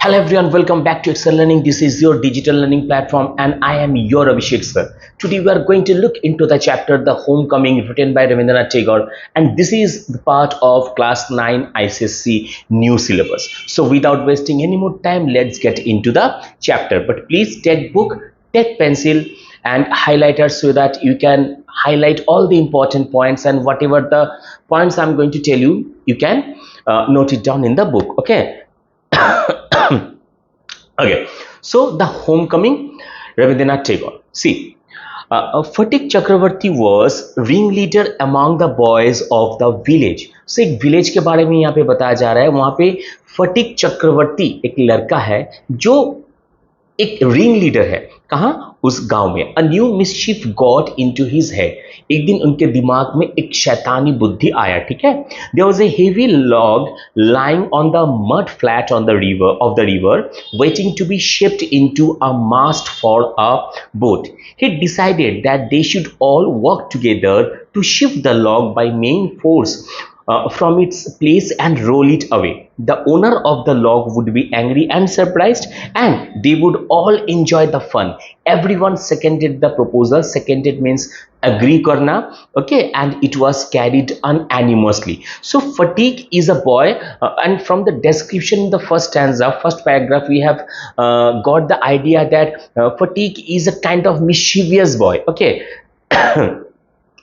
Hello everyone, welcome back to Excel Learning. This is your digital learning platform and I am your Abhishek sir. Today we are going to look into the chapter The Homecoming written by Rabindranath Tagore, and this is the part of class 9 ICSE new syllabus. So without wasting any more time, let's get into the chapter. But please take book, take pencil and highlighter so that you can highlight all the important points, and whatever the points I'm going to tell you, you can note it down in the book. Okay. Okay, so The Homecoming, Rabindranath Tagore. See, Fatik Chakravarti was ringleader among the boys of the village. So एक village के बारे में यहाँ पे बताया जा रहा है. वहाँ पे फटिक चक्रवर्ती एक लड़का है जो एक रिंग लीडर है. कहाँ? उस गांव में. A new मिसचिफ got into his head. एक दिन उनके दिमाग में एक शैतानी बुद्धि आया. ठीक है. There was a heavy log lying on the mud flat on the river waiting to be shipped into a mast for a boat. He decided that they should all work together to shift the log by main force from its place and roll it away. The owner of the log would be angry and surprised, and they would all enjoy the fun. Everyone seconded the proposal. Seconded means agree karna. Okay, and it was carried unanimously. So Fatik is a boy, and from the description in the first stanza, first paragraph, we have got the idea that Fatik is a kind of mischievous boy. Okay.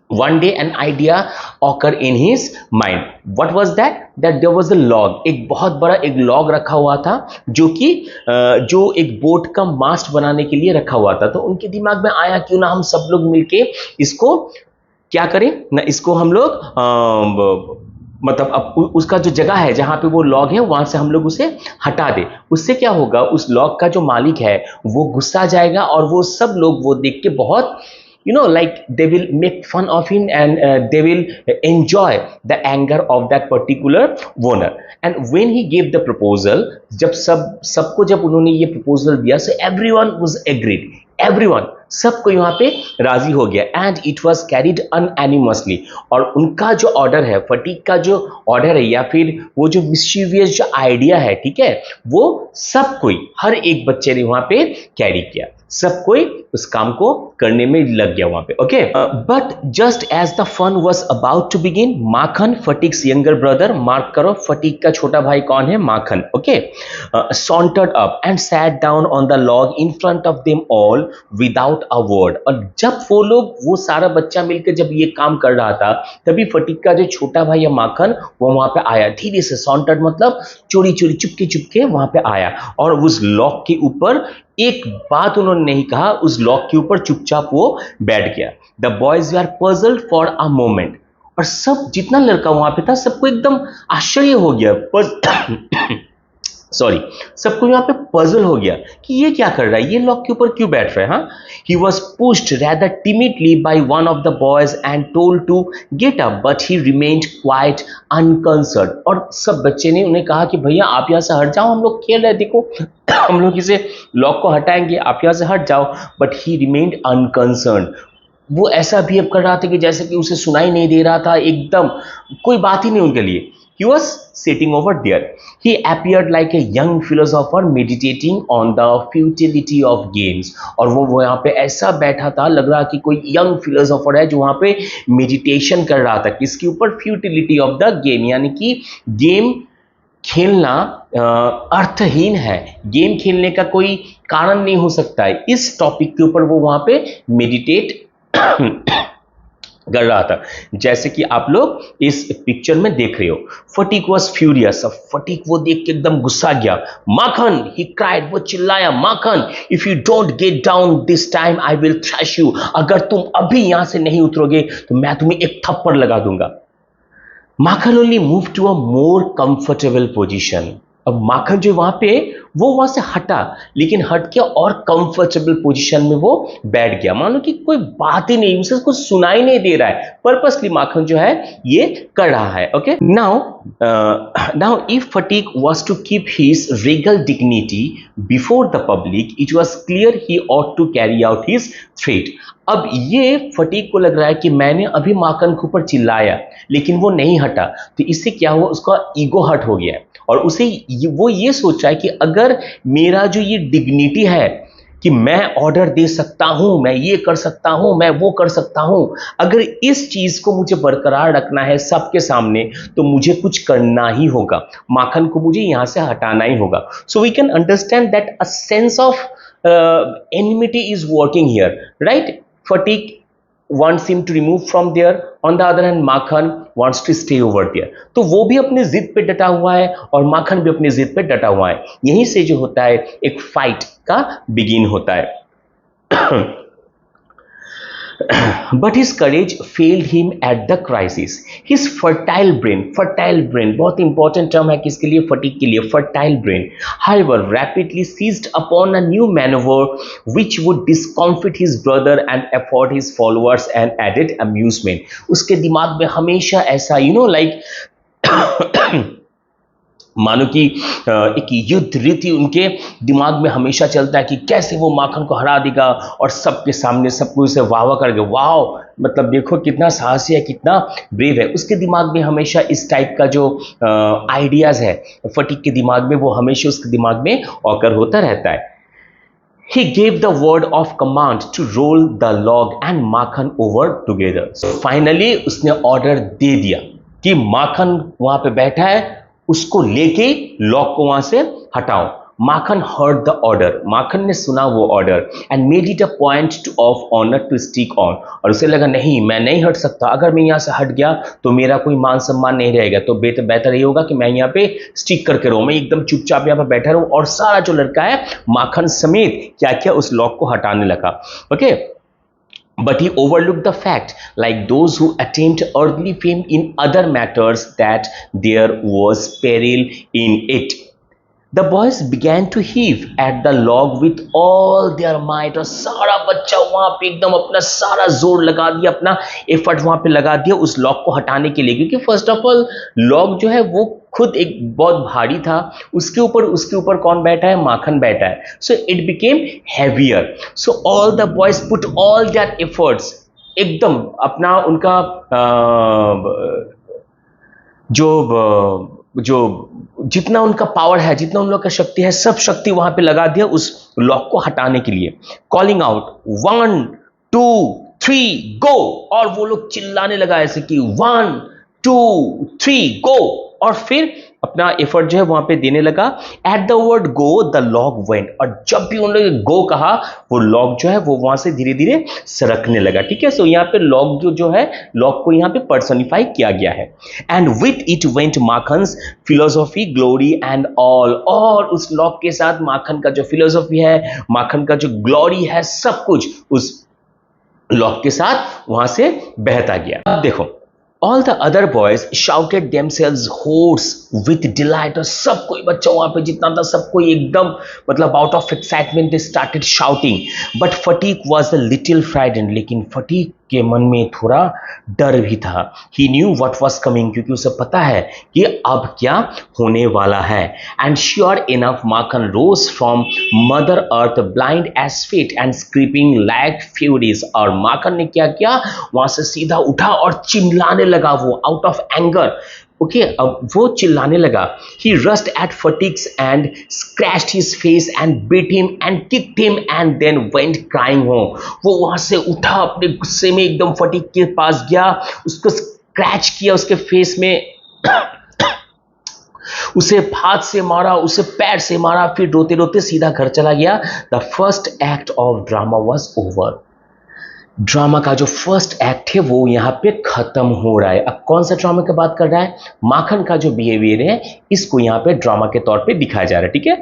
One day an idea occurred in his mind. What was that? That there was a log. एक बहुत बड़ा एक log रखा हुआ था जो कि जो एक बोट का मास्ट बनाने के लिए रखा हुआ था. तो उनके दिमाग में आया क्यों ना हम सब लोग मिलके इसको क्या करें ना, इसको हम लोग मतलब अब उसका जो जगह है जहां पे वो लॉग है वहां से हम लोग उसे हटा दे. उससे क्या होगा, उस लॉग का जो मालिक है वो गुस्सा जाएगा और वो सब लोग वो देख के बहुत like they will make fun of him, and they will enjoy the anger of that particular owner. And when he gave the proposal, जब सबको जब उन्होंने ये proposal दिया, so everyone was agreed. Everyone, सबको यहाँ पे राजी हो गया. And it was carried unanimously. और उनका जो ऑर्डर है, फटीक का जो ऑर्डर है या फिर वो जो मिस्चीवियस जो आइडिया है, ठीक है, वो सब कोई, हर एक बच्चे ने वहां पे कैरी किया. सब कोई उस काम को करने में लग गया वहां पे. Okay, but just as the fun was about to begin, Makhan, Phatik's younger brother, mark करो फटीक का छोटा भाई कौन है, Makhan. Okay, sauntered up and sat down on the log in front of them all without a word. और जब वो सारा बच्चा मिलकर जब ये काम कर रहा था, तभी फटीक का जो छोटा भाई है माखन, वो वहां पे आया. धीरे से, sauntered मतलब चोरी चोरी चुपके चुपके वहां पे आया और उस लॉक के ऊपर एक बात उन्होंने नहीं कहा, उस लॉक के ऊपर चुपचाप वो बैठ गया. The boys were puzzled for a moment. और सब जितना लड़का वहां पे था सबको एकदम आश्चर्य हो गया. सॉरी, सबको यहाँ पे पजल हो गया कि ये क्या कर रहा है, ये लॉक के ऊपर क्यों बैठ रहा है. हाँ, he was pushed rather timidly by one of the boys and told to get up, but he remained quite unconcerned. और सब बच्चे ने उन्हें कहा कि भैया आप यहाँ से हट जाओ, हम लोग खेल रहे हैं, देखो हम लोग इसे लॉक को हटाएंगे, आप यहाँ से हट जाओ. But he remained unconcerned. वो ऐसा बिहेव कर रहा था कि जैसे कि उसे सुनाई नहीं दे रहा था, एकदम कोई बात ही नहीं उनके लिए. He was sitting over there. He appeared like a young philosopher meditating on the futility of games. और वो यहाँ पे ऐसा बैठा था, लग रहा कि कोई यंग फिलोसोफर है जो वहाँ पे मेडिटेशन कर रहा था. किसके ऊपर? फ्यूटिलिटी ऑफ द गेम, यानी कि गेम खेलना अर्थहीन है, गेम खेलने का कोई कारण नहीं हो सकता है. इस टॉपिक के ऊपर वो वहाँ पे मेडिटेट कर रहा था, जैसे कि आप लोग इस पिक्चर में देख रहे हो. Fatigue was furious. फटीक वो देख के एकदम गुस्सा गया. माखन, ही क्राइड, वो चिल्लाया, Makhan, if you don't get down this time I will thrash you. अगर तुम अभी यहां से नहीं उतरोगे तो मैं तुम्हें एक थप्पड़ लगा दूंगा. Makhan only move to a more comfortable position. अब माखन जो वहां पे वो वहां से हटा, लेकिन हट के और कंफर्टेबल पोजीशन में वो बैठ गया, मानो कि कोई बात ही नहीं, उसे कुछ सुनाई नहीं दे रहा है. पर्पसली माखन जो है ये कर रहा है. Okay, now if Phatik was to keep his regal dignity before the public, it was clear he ought to carry out his threat. अब ये फटीक को लग रहा है कि मैंने अभी माखन के ऊपर चिल्लाया लेकिन वो नहीं हटा, तो इससे क्या हुआ, उसका ईगो हर्ट हो गया और उसे वो ये सोच रहा है कि अगर मेरा जो ये डिग्निटी है कि मैं ऑर्डर दे सकता हूं, मैं ये कर सकता हूं, मैं वो कर सकता हूं, अगर इस चीज को मुझे बरकरार रखना है सबके सामने, तो मुझे कुछ करना ही होगा, माखन को मुझे यहां से हटाना ही होगा. So we can understand that a sense of enmity is working here, right? Fatigue wants him to remove from there. On the other hand, Makhan wants to stay over there. तो वो भी अपनी जिद पे डटा हुआ है और माखन भी अपनी जिद पे डटा हुआ है. यहीं से जो होता है एक फाइट का बिगिन होता है. But his courage failed him at the crisis. His fertile brain, बहुत इंपॉर्टेंट टर्म है किसके लिए, फटीग के लिए, fertile brain, however rapidly seized upon a new maneuver which would discomfit his brother and afford his followers an added amusement. उसके दिमाग में हमेशा ऐसा like मानो कि एक युद्ध रीति उनके दिमाग में हमेशा चलता है कि कैसे वो माखन को हरा देगा और सबके सामने सबको उसे वाह वाह करके, वाह मतलब देखो कितना साहसी है, कितना ब्रेव है. उसके दिमाग में हमेशा इस टाइप का जो आइडियाज है फटीक के दिमाग में, वो हमेशा उसके दिमाग में ऑकर होता रहता है. He gave the word of command to roll the log and Makhan over together. So finally उसने ऑर्डर दे दिया कि माखन वहां पे बैठा है, उसको लेके लॉक को वहां से हटाओ. माखन heard the order, माखन ने सुना वो order and made it a point of honor to stick on. और उसे लगा नहीं, मैं नहीं हट सकता, अगर मैं यहाँ से हट गया तो मेरा कोई मान सम्मान नहीं रहेगा, तो बेहतर ये होगा कि मैं यहाँ पे स्टिक करके रहूं, मैं एकदम चुपचाप यहाँ पे बैठा रहूं. और सारा जो लड़का है माखन समेत क्या क्या उस लॉक को हटाने लगा. Okay. But he overlooked the fact, like those who attempt earthly fame in other matters, that there was peril in it. The boys began to heave at the log with all their might. और सारा बच्चा वहां पे एकदम अपना सारा जोर लगा दिया, अपना एफर्ट वहां पे लगा दिया उस लॉग को हटाने के लिए, क्योंकि फर्स्ट ऑफ ऑल लॉग जो है वो खुद एक बहुत भारी था, उसके ऊपर कौन बैठा है, माखन बैठा है. So it became heavier. So all the boys put all their efforts, एकदम अपना उनका जो जितना उनका पावर है, जितना उन लोग का शक्ति है, सब शक्ति वहां पे लगा दिया उस लॉक को हटाने के लिए. कॉलिंग आउट 1 2 3 गो, और वो लोग चिल्लाने लगा ऐसे कि 1 2 3 गो, और फिर अपना एफर्ट जो है वहां पे देने लगा. At the word go the log went, और जब भी उन्होंने गो कहा वो लॉग जो है वो वहां से धीरे धीरे सरकने लगा. ठीक है. सो यहाँ पे लॉग जो है लॉग को यहाँ पे पर्सनिफाई किया गया है. And with it went Makhan's philosophy glory and all, और उस लॉग के साथ माखन का जो फिलोसॉफी है, माखन का जो ग्लोरी है, सब कुछ उस लॉग के साथ वहां से बहता गया. अब देखो, all the other boys shouted themselves hoarse with delight. और सब कोई बच्चा वहां पे जितना था सब कोई एकदम मतलब out of excitement they started shouting. But Fatigue was a little frightened. लेकिन फटीक के मन में थोड़ा डर भी था. He knew what was coming, क्योंकि उसे पता है कि अब क्या होने वाला है. And sure enough, Makhan rose from Mother Earth blind as fate and screaming like furies. और माखन ने क्या किया, वहां से सीधा उठा और चिल्लाने लगा वो आउट ऑफ एंगर. ओके. अब वो चिल्लाने लगा. He rushed at Fatigues and scratched his face and beat him and kicked him and then went crying home. वो वहां से उठा, अपने गुस्से में एकदम फटीग के पास गया, उसको स्क्रैच किया उसके फेस में, उसे हाथ से मारा, उसे पैर से मारा, फिर रोते रोते सीधा घर चला गया. The first act of drama was over. Drama का जो फर्स्ट एक्ट है वो यहाँ पे खत्म हो रहा है. अब कौन सा ड्रामा की बात कर रहा है, माखन का जो बिहेवियर है इसको यहाँ पे ड्रामा के तौर पे दिखाया जा रहा है. ठीक है.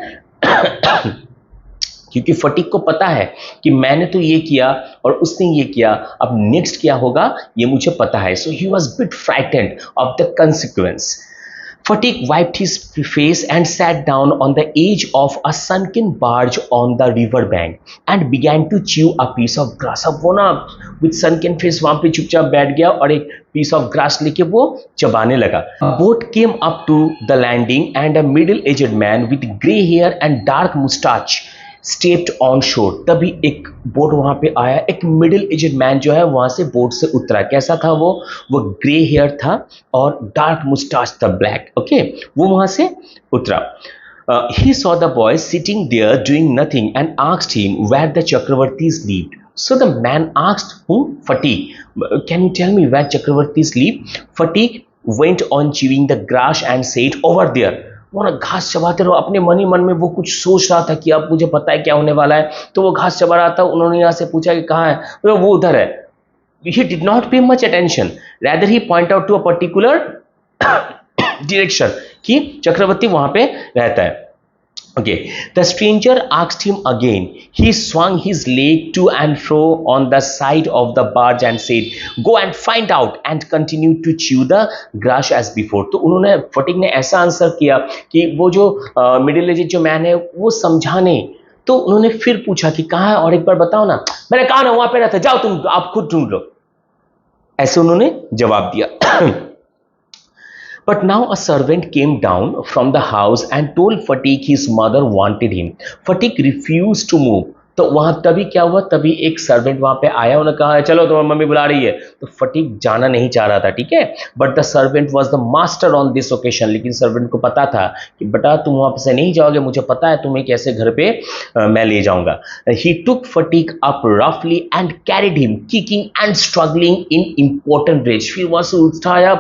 क्योंकि फटीक को पता है कि मैंने तो ये किया और उसने ये किया, अब नेक्स्ट क्या होगा ये मुझे पता है. So he was bit frightened of the consequence. Fatigue wiped his face and sat down on the edge of a sunken barge on the river bank and began to chew a piece of grass. अब वो ना with sunken face वहां पे चुपचाप बैठ गया और एक piece of grass लेके वो चबाने लगा. A boat came up to the landing and a middle-aged man with grey hair and dark mustache stepped on shore. तभी एक बोट वहां पे आया, एक मिडिल एजेड मैन जो है वहां से बोट से उतरा. कैसा था वो ग्रे हेयर था और डार्क मुस्टाच था, ब्लैक. ओके. वो वहां से उतरा. He saw the boy sitting there doing nothing and asked him where the Chakravartis lived. So the man asked whom? Fatigue. Can you tell me where Chakravartis live? Fatigue went on chewing the grass and said, over there. वो ना घास चबाते रहो, अपने मन ही मन में वो कुछ सोच रहा था कि अब मुझे पता है क्या होने वाला है, तो वो घास चबा रहा था. उन्होंने यहाँ से पूछा कि कहाँ है, तो वो उधर है. He did not pay much attention. Rather he point out to a particular direction कि चक्रवर्ती वहां पे रहता है. Okay, the stranger asked him again. He swung his leg to and fro on the side of the barge and said, "Go and find out," and continued to chew the grass as before. तो उन्होंने फटिक ने ऐसा answer किया कि वो जो middle age जो man है वो समझाने, तो उन्होंने फिर पूछा कि कहाँ है और एक बार बताओ ना. मैंने कहा ना वहां पे रहता, जाओ तुम, आप खुद ढूंढ लो, ऐसे उन्होंने जवाब दिया. But now a servant came down from the house and told Fatigue his mother wanted him. Fatigue refused to move. तो वहां तभी क्या हुआ, तभी एक सर्वेंट वहां पे आया, उन्होंने कहा चलो तुम्हारी मम्मी बुला रही है. तो फटीक जाना नहीं चाह रहा था, ठीक है. But the servant was the master on this occasion. लेकिन सर्वेंट को पता था कि बेटा तुम वहां से नहीं जाओगे, मुझे पता है तुम्हें कैसे घर पे मैं ले जाऊंगा. ही टुक फटीक अप रफली and carried him kicking and struggling in important rage. फिर वहां से उठाया,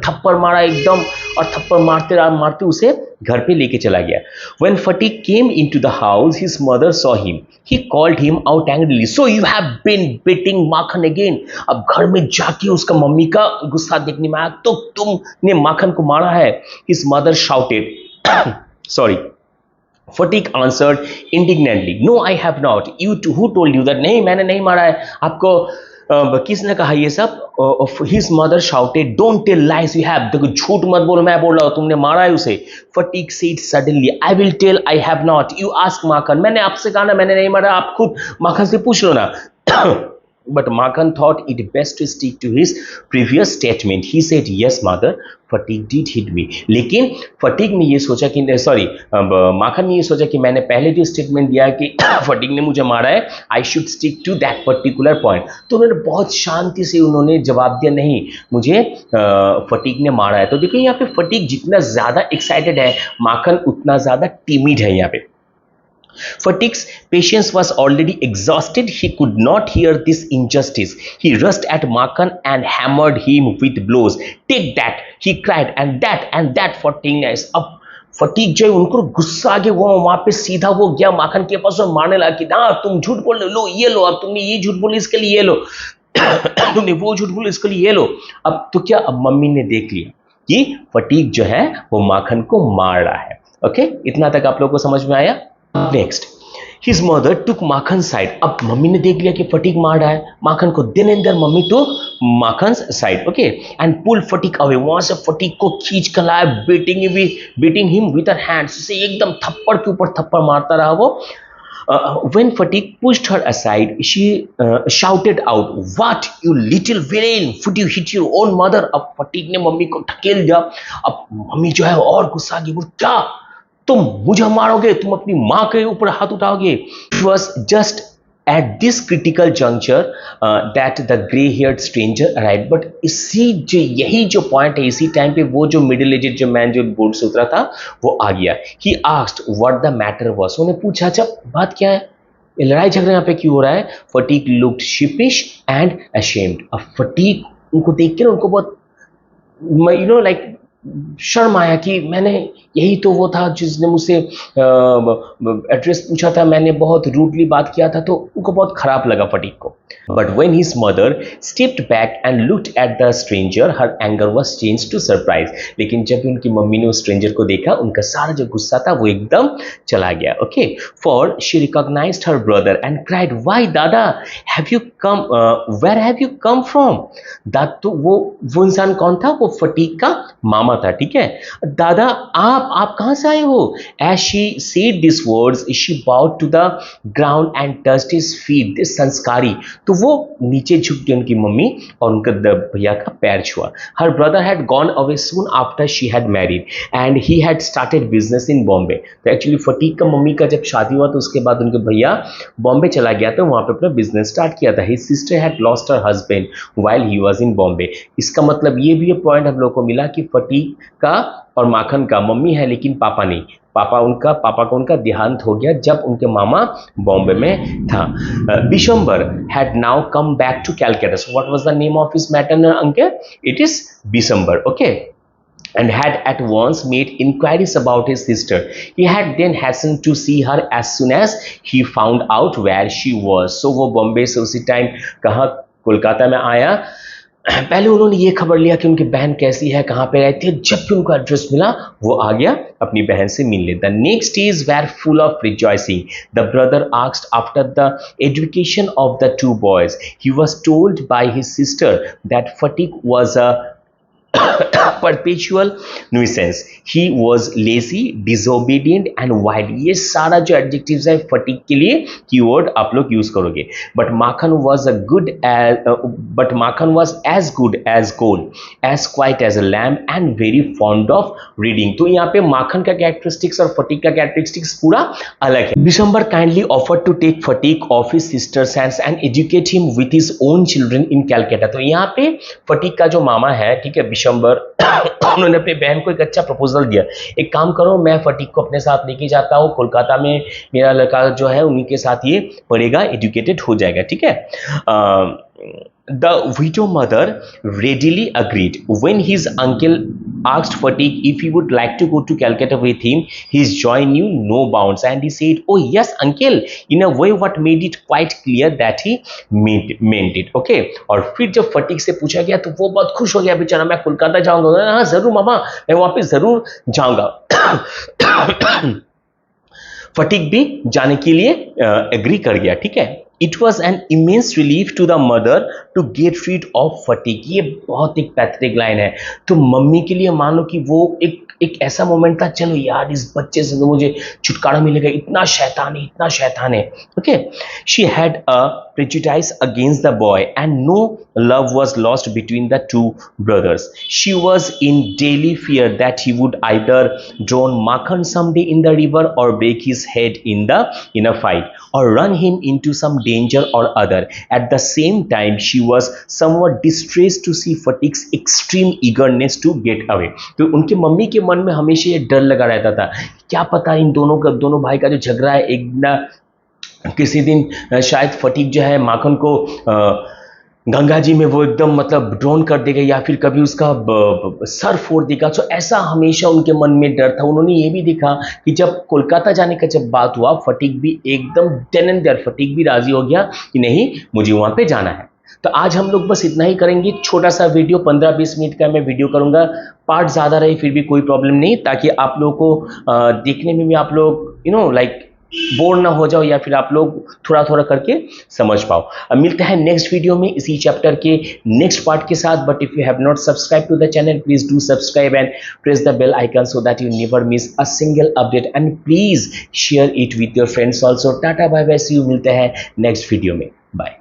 थप्पड़ मारा एकदम, और थप्पड़ मारते मारते उसे घर पे लेके चला गया. When Fatigue came into the house, his mother saw him. He called him out angrily. So you have been beating Makhan again. अब घर में जाके उसका मम्मी का गुस्सा देखने में आया, तो तुमने माखन को मारा है. His mother shouted. Sorry. Fatigue answered indignantly, "No, I have not. You too, who told you that?" नहीं, मैंने नहीं मारा है आपको. किसने कहा ये सब? His mother shouted, "Don't tell lies you have." देखो झूठ मत बोलो, मैं बोल रहा हूँ तुमने मारा है उसे. Fatigue said suddenly, "I will tell I have not. You ask माखन." मैंने आपसे कहा ना मैंने नहीं मारा, आप खुद माखन से पूछ लो ना. But Makhan thought it best to stick to his previous statement. He said, "Yes, mother, Fatigue did hit me." लेकिन फटीक ने ये सोचा कि माखन ने ये सोचा कि मैंने पहले जो स्टेटमेंट दिया कि फटीक ने मुझे मारा है, I should stick to that particular point. तो उन्होंने बहुत शांति से उन्होंने जवाब दिया, नहीं मुझे फटीक ने मारा है. तो देखिए यहाँ पे फटीक जितना ज़्यादा एक्साइटेड है, माखन उतना ज़्यादा टिमिड है यहाँ पे. Fatigue's patience was already exhausted. He could not hear this injustice. He rushed at Makhan and hammered him with blows. "Take that," he cried, "and that for 10 years." अब fatigue जो है उनको गुस्सा आ गया, वो वहां पे सीधा वो गया माखन के पास और मारने लगा कि ना तुम झूठ बोल रहे लो, ये लो, अब तुमने ये झूठ बोले इसके लिए ये लो, तुमने वो झूठ बोले इसके लिए ये लो. अब तो क्या, अब मम्मी ने देख लिया कि फटीक जो है वो माखन को मार रहा है. ओके, इतना तक आप लोगों को समझ में आया. Next, his mother took Makhan's side. अब मम्मी ने देख लिया कि फटीक मार रहा है माखन को. Then and there mummy took Makhan's side, okay, and pulled Fatigue away. वहां से फटीक को खींच कर लाया, beating him with her hands. उसे एकदम थप्पड़ के ऊपर थप्पड़ मारता रहा वो. When Fatigue pushed her aside, she shouted out, "What, you little villain! Would you hit your own mother?" अब फटीक ने मम्मी को ढकेल दिया. अब मम्मी जो है और गुस्सा आ गई, बोल क्या तुम मुझे मारोगे, तुम अपनी माँ के ऊपर हाथ उठाओगे. It was just at this critical juncture that the grey-haired stranger arrived. But यही जो पॉइंट है, इसी टाइम पे वो जो मिडिल एजेड जो मैन जो बोर्ड से उतरा था वो आ गया. He asked what the matter was. उन्हें पूछा अच्छा बात क्या है, लड़ाई झगड़ा यहाँ पे क्यों हो रहा है. Fatigue looked sheepish and ashamed. अब फटीक उनको देख के उनको बहुत like शर्म आया कि मैंने यही तो वो था जिसने मुझसे एड्रेस पूछा था, मैंने बहुत रूडली बात किया था, तो उनको बहुत खराब लगा फटीक को. But when his mother stepped back and looked at the stranger, her anger was changed to surprise. लेकिन जब उनकी मम्मी ने उस स्ट्रेंजर को देखा, उनका सारा जो गुस्सा था वो एकदम चला गया. Okay, for she recognised her brother and cried, "why dada, have you come, where have you come from?" तो वो इंसान कौन था, वो फटीक का मामा था. ठीक है, दादा आप कहां से आए हो. As she said these words, she bowed to the ground and touched his feet. This संस्कारी, तो वो नीचे झुक गई उनकी मम्मी और उनका भैया का पैर छुआ. Her brother had gone away soon after she had married and he had started business in Bombay. तो एक्चुअली फटीक का मम्मी का जब शादी हुआ तो उसके बाद उनके भैया बॉम्बे चला गया, तो वहां पे अपना बिजनेस स्टार्ट किया था. His sister had lost her husband while he was in Bombay. इसका मतलब ये भी पॉइंट हम लोग को मिला कि फटीक का और माखन का मम्मी है लेकिन पापा नहीं. पापा को उनका देहांत हो गया जब उनके मामा बॉम्बे में था. Bishambar had now come back to Calcutta. So what was the name of his maternal uncle? It is Bishambar. Okay. And had at once made inquiries about his sister. He had then hastened to see her as soon as he found out where she was. So वो बॉम्बे से उसी time कहाँ कोलकाता में आया. पहले उन्होंने ये खबर लिया कि उनकी बहन कैसी है, कहाँ पे रहती है. जब भी उनको एड्रेस मिला वो आ गया अपनी बहन से मिलने. The next days were full of rejoicing. The brother asked after the education of the two boys. He was told by his sister that Phatik was a perpetual nuisance. He was lazy, disobedient and wild. ये सारा जो adjectives है fatigue के लिए keyword आप लोग use करोगे. But Makhan was as good as gold, as quiet as a lamb and very fond of reading. तो यहाँ पे माखन का कैरेक्टरिस्टिक्स और फटीक का कैरेक्टरिस्टिक्स पूरा अलग है. Bishambar kindly offered to take Fatigue off his sister's hands and educate him with his own children in Calcutta. तो यहाँ पे फटीक का जो मामा है, ठीक है, बिशंबर, उन्होंने अपने बहन को एक अच्छा प्रपोजल दिया. एक काम करो, मैं फटीक को अपने साथ लेके जाता हूँ कोलकाता में, मेरा लड़का जो है उन्हीं के साथ ये पढ़ेगा, एजुकेटेड हो जाएगा. ठीक है. The widow mother readily agreed. When his uncle asked Fatigue if he would like to go to Calcutta with him, his joy knew no bounds and he said, "Oh yes, uncle," in a way what made it quite clear that he meant it. Okay. और फिर जब fatigue से पूछा गया तो वो बहुत खुश हो गया बेचारा. मैं कोलकाता जाऊंगा. हाँ जरूर मामा, मैं वहां पे जरूर जाऊंगा. फटीक भी जाने के लिए एग्री कर गया. ठीक है. It was an immense relief to the mother to get rid of fatigue. ये बहुत एक पैथेटिक लाइन है. तो मम्मी के लिए मानो कि वो एक ऐसा मोमेंट था, चलो यार इस बच्चे से तो मुझे छुटकारा मिलेगा, इतना शैतान है. Okay. She had a prejudice against the boy and no love was lost between the two brothers. She was in daily fear that he would either drown Makhan someday in the river or break his head in a fight or run him into some danger or other. At the same time, she was somewhat distressed to see Fatigue's extreme eagerness to get away. तो उनके mummy के मन में हमेशा ये डर लगा रहता था, क्या पता इन दोनों भाई का जो झगड़ा है एक ना किसी दिन शायद फटीक जो है माखन को गंगा जी में वो एकदम मतलब ड्रोन कर देगा या फिर कभी उसका सर फोड़ देगा. तो ऐसा हमेशा उनके मन में डर था. उन्होंने ये भी देखा कि जब कोलकाता जाने का जब बात हुआ, फटीक भी एकदम देन एंड देयर, फटीक भी राजी हो गया कि नहीं मुझे वहां पे जाना है. तो आज हम लोग बस इतना ही करेंगे. छोटा सा वीडियो 15-20 मिनट का मैं वीडियो करूंगा. पार्ट ज़्यादा रहे फिर भी कोई प्रॉब्लम नहीं, ताकि आप लोग को देखने में भी आप लोग लाइक बोर ना हो जाओ या फिर आप लोग थोड़ा करके समझ पाओ. अब मिलते हैं नेक्स्ट वीडियो में इसी चैप्टर के नेक्स्ट पार्ट के साथ. But if you have not subscribe to the channel, please do subscribe and press the bell icon so that you never miss a single update. And please share it with your friends also. Tata bye bye, see you. मिलते हैं next video में. Bye.